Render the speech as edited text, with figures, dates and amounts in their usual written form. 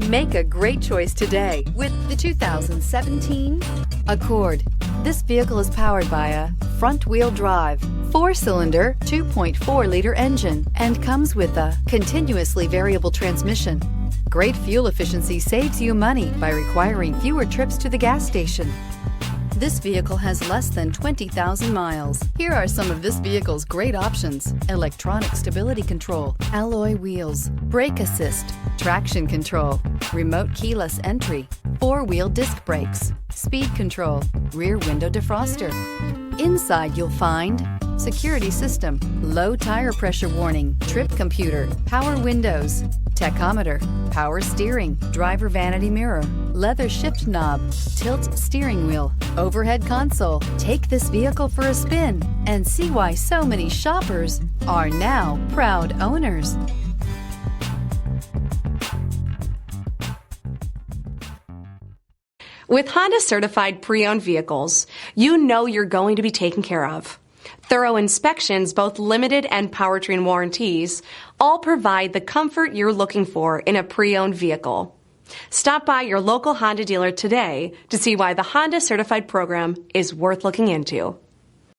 Make a great choice today with the 2017 Accord. This vehicle is powered by a front-wheel drive, 4-cylinder, 2.4-liter engine, and comes with a continuously variable transmission. Great fuel efficiency saves you money by requiring fewer trips to the gas station. This vehicle has less than 20,000 miles. Here are some of this vehicle's great options: electronic stability control, alloy wheels, brake assist, traction control, remote keyless entry, 4-wheel disc brakes, speed control, rear window defroster. Inside you'll find security system, low tire pressure warning, trip computer, power windows, tachometer, power steering, driver vanity mirror, leather shift knob, tilt steering wheel, overhead console. Take this vehicle for a spin and see why so many shoppers are now proud owners. With Honda certified pre-owned vehicles, you know you're going to be taken care of. Thorough inspections, both limited and powertrain warranties, all provide the comfort you're looking for in a pre-owned vehicle. Stop by your local Honda dealer today to see why the Honda Certified program is worth looking into.